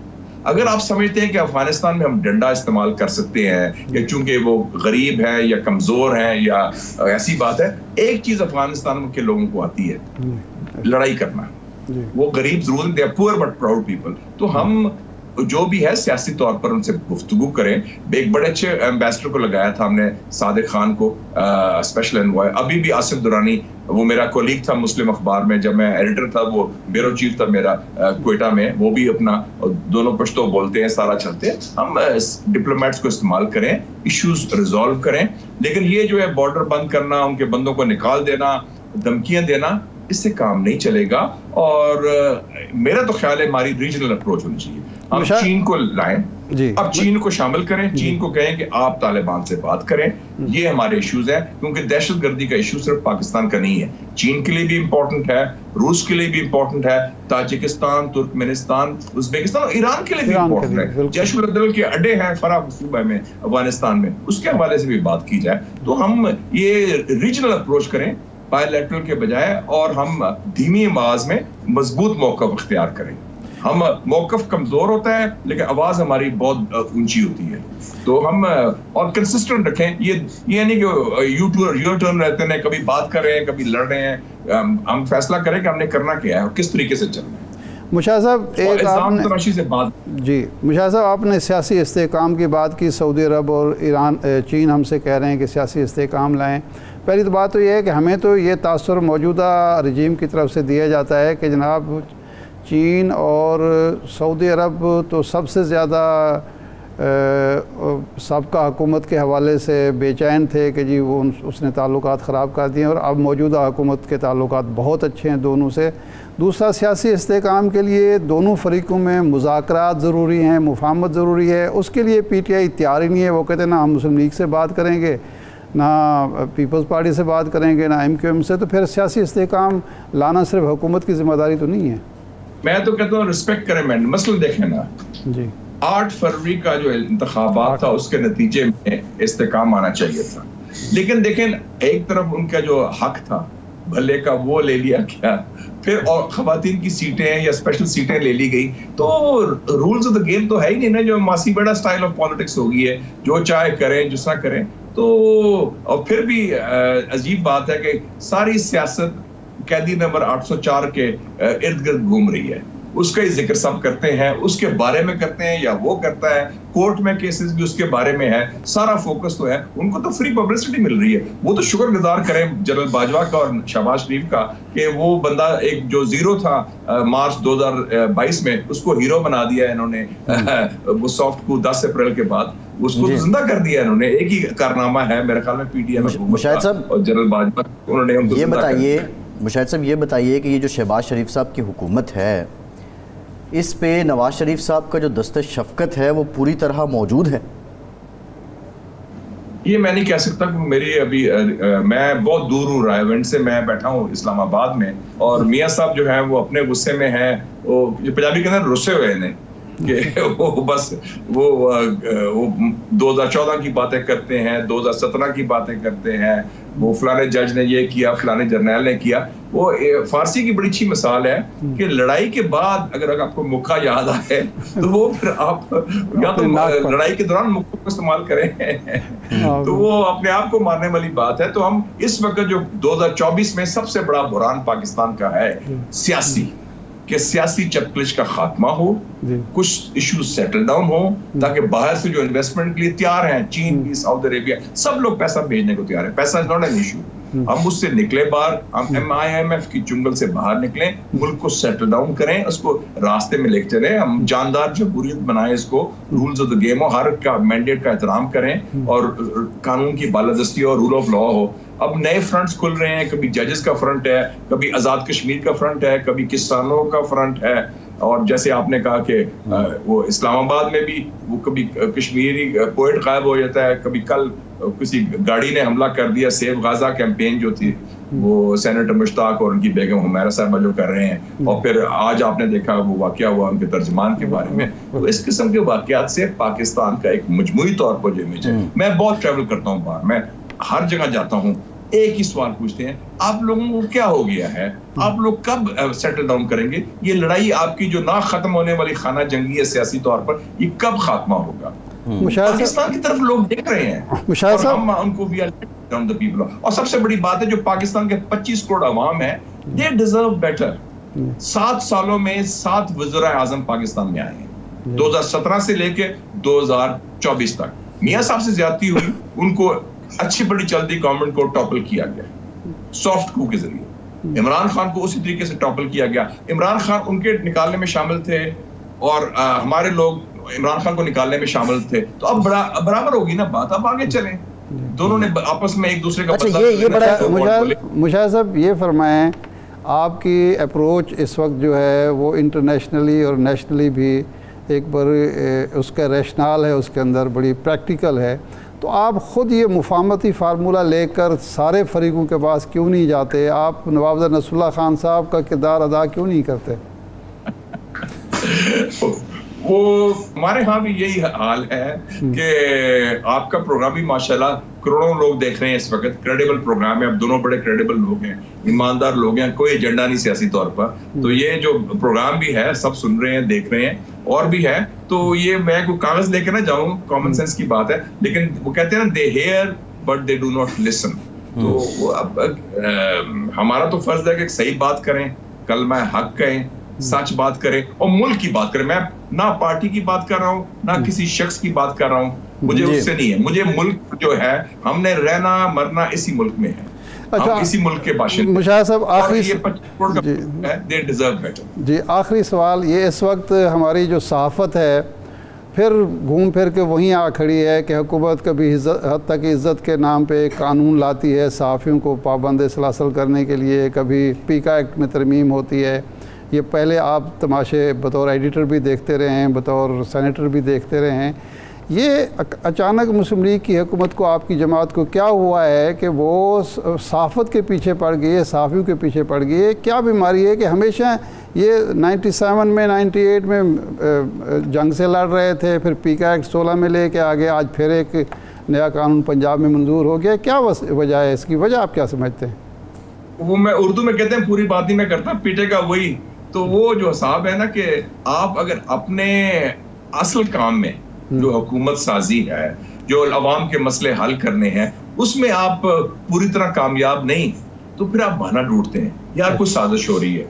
अगर आप समझते हैं कि अफगानिस्तान में हम डंडा इस्तेमाल कर सकते हैं या चूंकि वो गरीब है या कमजोर है या ऐसी बात है, एक चीज अफगानिस्तान के लोगों को आती है, लड़ाई करना। वो गरीब जरूर, they are poor but proud people. तो हम जो भी है सियासी तौर पर उनसे गुफ्तगू करें। एक बड़े अच्छे एम्बेसडर को लगाया था हमने, सादिक खान को, स्पेशल एनवॉय। अभी भी आसिफ दुरानी, वो मेरा कोलीग था मुस्लिम अखबार में, जब मैं एडिटर था वो ब्यूरो चीफ था मेरा क्वेटा में, वो भी अपना, दोनों पश्तो बोलते हैं, सारा चलते हैं। हम डिप्लोमेट्स को इस्तेमाल करें, इश्यूज रिजॉल्व करें, लेकिन ये जो है बॉर्डर बंद करना, उनके बंदों को निकाल देना, धमकियां देना, इससे काम नहीं चलेगा। और मेरा तो ख्याल है हमारी रीजनल अप्रोच होनी चाहिए। हम चीन को लाएं, अब चीन को शामिल करें, चीन को कहें कि आप तालिबान से बात करें, ये हमारे इश्यूज हैं, क्योंकि दहशतगर्दी का इशू सिर्फ पाकिस्तान का नहीं है, चीन के लिए भी इंपॉर्टेंट है, रूस के लिए भी इंपॉर्टेंट है, ताजिकिस्तान, तुर्कमेनिस्तान, उज्बेकिस्तान और ईरान के लिए भी इंपॉर्टेंट है। जैश-उल-अदल के अड्डे हैं फराह सूबा में, अफगानिस्तान में, उसके हवाले से भी बात की जाए। तो हम ये रीजनल अप्रोच करें बायलैटरल के बजाय, और हम धीमी आवाज में मजबूत मौक़िफ़ इख्तियार करें। हम मौक़िफ़ कमजोर होता है लेकिन आवाज हमारी बहुत ऊंची होती है, तो हम और कंसिस्टेंट रखें। ये नहीं कि यू टर्न रहते हैं, कभी बात कर रहे हैं, कभी लड़ रहे हैं। हम फैसला करें कि हमने करना क्या है और किस तरीके से चलना है। मुशाहिद साहब, एक आपने से बात जी मुशाहिद साहब, आपने सियासी इस्तेहकाम की बात की। सऊदी अरब और ईरान, चीन हमसे कह रहे हैं कि सियासी इस्तेहकाम लाएं। पहली तो बात तो ये है कि हमें तो ये तासुर मौजूदा रजीम की तरफ से दिया जाता है कि जनाब चीन और सऊदी अरब तो सबसे ज़्यादा सबका हुकूमत के हवाले से बेचैन थे कि जी वो उसने ताल्लुकात ख़राब कर दिए, और अब मौजूदा हुकूमत के ताल्लुकात बहुत अच्छे हैं दोनों से। दूसरा, सियासी इस्तेहकाम के लिए दोनों फरीकों में मुज़ाकरात ज़रूरी हैं, मुफाहमत ज़रूरी है। उसके लिए PTI तैयार ही नहीं है। वो कहते हैं ना हम मुस्लिम लीग से बात करेंगे, ना पीपल्स पार्टी से बात करेंगे, ना MQM से। तो फिर सियासी इस्तेहकाम लाना सिर्फ हुकूमत की ज़िम्मेदारी तो नहीं है। मैं तो कहता हूँ रिस्पेक्ट करें। मैंने मसलन देखें ना जी, 8 फरवरी का जो इंतखाबात था उसके नतीजे में इस्तेहकाम आना चाहिए था, लेकिन देखें एक तरफ उनका जो हक था भले का वो ले लिया गया, फिर और खवातीन की सीटें या स्पेशल सीटें ले ली गई। तो रूल्स ऑफ द गेम तो है ही नहीं ना, जो मासी बड़ा स्टाइल ऑफ पॉलिटिक्स हो गई है, जो चाहे करें जिसना करें। तो और फिर भी अजीब बात है कि सारी सियासत कैदी नंबर 804 के इर्द गिर्द घूम रही है। उसका ही जिक्र सब करते हैं, उसके बारे में करते हैं या वो करता है, कोर्ट में केसेस भी उसके बारे में है, सारा फोकस तो है। उनको तो फ्री पब्लिसिटी मिल रही है। वो तो शुक्रगुजार करें जनरल बाजवा का और शहबाज शरीफ का कि वो बंदा एक जो जीरो था मार्च 2022 में, उसको हीरो बना दिया इन्होंने। वो सॉफ्ट को 10 अप्रैल के बाद उसको तो जिंदा कर दिया इन्होंने। एक ही कारनामा है मेरे ख्याल में PTI और जनरल बाजवा, उन्होंने। ये बताइए मुशाहिद साहब, ये बताइए कि ये जो शहबाज शरीफ साहब की हुकूमत है, इस पे नवाज शरीफ साहब का जो दस्ते शफकत है वो पूरी तरह मौजूद है? ये मैं नहीं कह सकता, मेरी अभी मैं बहुत दूर हूँ रायवंड से, मैं बैठा हूँ इस्लामाबाद में, और मियाँ साहब जो है वो अपने गुस्से में है। वो पंजाबी के अंदर रुस्से हुए हैं कि वो बस वो 2014 की बातें करते हैं, 2017 की बातें करते हैं, वो फलाने जज ने ये किया, फलाने जर्नैल ने किया। वो फारसी की बड़ी अच्छी मिसाल है कि लड़ाई के बाद अगर आपको मुक्का याद आए तो वो फिर आप या तो लड़ाई के दौरान मुक्के को इस्तेमाल करें तो वो अपने आप को मारने वाली बात है। तो हम इस वक्त जो 2024 में सबसे बड़ा बुरान पाकिस्तान का है सियासी, कि सियासी चपकलिश का खात्मा हो, कुछ इश्यूज सेटल डाउन हो, ताकि बाहर से जो इन्वेस्टमेंट के लिए तैयार हैं, चीन भी, सऊदी अरेबिया, सब लोग पैसा भेजने को तैयार है। पैसा इज नॉट एन इशू। हम उससे निकले बाहर, हम IMF की चुंगल से बाहर निकले, मुल्क को सेटल डाउन करें, उसको रास्ते में लेके चले, हम जानदार जमहूरियत बनाए, इसको रूल्स ऑफ द गेम हो, हर का मैंडेट का एहतराम करें और कानून की बालादस्ती और रूल ऑफ लॉ हो। अब नए फ्रंट्स खुल रहे हैं, कभी जजेस का फ्रंट है, कभी आजाद कश्मीर का फ्रंट है, कभी किसानों का फ्रंट है, और जैसे आपने कहा कि वो इस्लामाबाद में भी वो कभी कश्मीरी पोएट गायब हो जाता है, कभी कल किसी गाड़ी ने हमला कर दिया। सेव गाजा कैंपेन जो थी वो सेनेटर मुश्ताक और उनकी बेगम हुमैरा साहबा जो कर रहे हैं, और फिर आज आपने देखा वो वाकया हुआ उनके तर्जुमान के बारे में। तो इस किस्म के वाकयात से पाकिस्तान का एक मजमूई तौर पर जो इमेज है, मैं बहुत ट्रैवल करता हूँ बाहर, मैं हर जगह जाता हूँ, एक ही सवाल पूछते हैं, आप लोगों को क्या हो गया है, आप लोग कब सेटल डाउन करेंगे, ये लड़ाई आपकी जो ना खत्म होने वाली खाना जंगी है सियासी तौर पर, ये कब खात्मा होगा। पाकिस्तान की तरफ लोग देख रहे हैं और हम उनको भी डाउन द पीपल। और सबसे बड़ी बात है जो पाकिस्तान के 25 करोड़ अवाम है, दे डिजर्व बेटर। 7 सालों में 7 वज़ीर आज़म पाकिस्तान में आए हैं, 2017 से लेके 2024 तक। मियां साहब से ज्यादती हुई, उनको अच्छी बड़ी चलती गवर्नमेंट को टॉपल किया गया सॉफ्ट कू के जरिए। इमरान खान को उसी तरीके से टॉपल किया गया। इमरान खान उनके निकालने में शामिल थे और हमारे लोग इमरान खान को निकालने में शामिल थे। तो अब बराबर होगी ना बात, अब आगे चलें। दोनों ने आपस में एक दूसरे का ये बड़ा मुशाहिद साहब ये फरमाएं, आपकी अप्रोच इस वक्त जो है वो इंटरनेशनली और नेशनली भी एक बार उसका रैशनल है, उसके अंदर बड़ी प्रैक्टिकल है। तो आप ख़ुद ये मुफाहमती फार्मूला लेकर सारे फरीकों के पास क्यों नहीं जाते? आप नवाब नसरुल्लाह खान साहब का किरदार अदा क्यों नहीं करते? वो हमारे यहाँ भी यही हाल है कि आपका प्रोग्राम भी माशाल्लाह करोड़ों लोग देख रहे हैं इस वक्त। क्रेडिबल प्रोग्राम है, अब दोनों बड़े क्रेडिबल लोग हैं, ईमानदार लोग हैं, कोई एजेंडा नहीं सियासी तौर पर। तो ये जो प्रोग्राम भी है सब सुन रहे हैं, देख रहे हैं और भी है। तो ये मैं कोई कागज लेके ना जाऊं, कॉमन सेंस की बात है, लेकिन वो कहते हैं ना they hear but they do not listen. तो अब हमारा तो फर्ज है कि सही बात करें, कलमा हक कहें, सच बात करें और मुल्क की बात करें। मैं ना पार्टी की बात कर रहा हूँ ना किसी शख्स की बात कर रहा हूँ, मुझे उससे नहीं है। मुझे मुल्क जो है, हमने रहना मरना इसी मुल्क में है। अच्छा, हम इसी मुल्क के बाशिंदे। मुशाहिद साहब आखिरी जी आखिरी सवाल ये, इस वक्त हमारी जो सहाफ़त है फिर घूम फिर के वहीं आ खड़ी है कि हुकूमत कभी हद तक इज़्ज़त के नाम पे कानून लाती है सहाफ़ियों को पाबंद सलासल करने के लिए, कभी पीका एक्ट में तरमीम होती है। ये पहले आप तमाशे बतौर एडिटर भी देखते रहे हैं, बतौर सेनेटर भी देखते रहे हैं। ये अचानक मुस्लिम लीग की हुकूमत को, आपकी जमात को क्या हुआ है कि वो सहाफ़त के पीछे पड़ गई है, सहाफ़ियों के पीछे पड़ गई है? क्या बीमारी है कि हमेशा ये 97 में 98 में जंग से लड़ रहे थे, फिर पीका एक्ट 16 में लेके आ गए, आज फिर एक नया कानून पंजाब में मंजूर हो गया। क्या वजह है इसकी? वजह आप क्या समझते हैं? वो मैं उर्दू में कहते हैं, पूरी बात नहीं मैं करता, पीटे का वही। तो वो जो हिसाब है ना कि आप अगर अपने असल काम में जो हुकूमत साजी है, जो अवाम के मसले हल करने हैं, उसमें आप पूरी तरह कामयाब नहीं, तो फिर आप बहाना ढूंढते हैं, यार कुछ साजिश हो रही है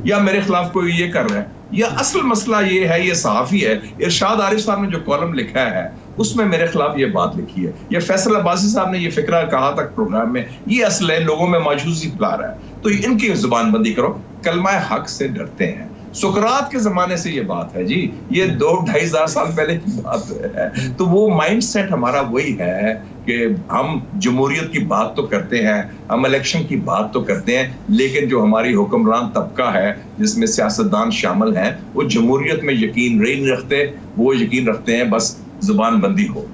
या मेरे खिलाफ कोई ये कर रहा है, या असल मसला ये है, ये सहाफ़ी है। इरशाद आरिफ साहब ने जो कॉलम लिखा है उसमें मेरे खिलाफ ये बात लिखी है, या फैसल अब्बासी साहब ने ये फिक्रा कहा था प्रोग्राम में, ये असल है, लोगों में मायूसी फैला रहा है। तो इनकी जुबानबंदी करो। कलमा हक से डरते हैं, सुकरात के जमाने से ये बात है जी, ये 2-2.5 साल पहले की बात है। तो वो माइंडसेट हमारा वही है कि हम जमहूरियत की बात तो करते हैं, हम इलेक्शन की बात तो करते हैं, लेकिन जो हमारी हुक्मरान तबका है जिसमें सियासतदान शामिल हैं, वो जमहूरियत में यकीन नहीं रखते। वो यकीन रखते हैं बस जुबान बंदी हो।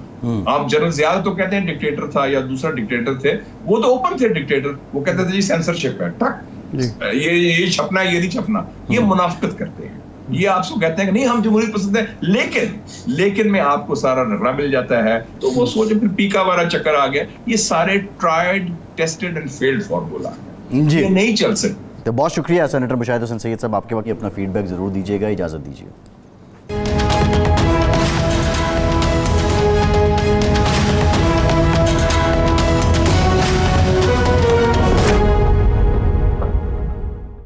आप जनरल ज़िया तो कहते हैं डिक्टेटर था या दूसरा डिक्टेटर थे, वो तो ओपन थे डिक्टेटर, वो कहते थे जी सेंसरशिप है, टक ये छपना है, ये नहीं छपना, ये मुनाफिकत करते हैं। ये आपको कहते हैं कि नहीं हम जमहूरियत पसंद है, लेकिन में आपको सारा रगड़ा मिल जाता है। तो वो सोचे फिर पीका वाला चक्कर आ गया। ये सारे tried tested and failed formula है, ये नहीं चल सकते। तो बहुत शुक्रिया सेनेटर मुशाहिद हुसैन सैयद साहब, आपके वक्त अपना फीडबैक जरूर दीजिएगा। इजाजत दीजिए।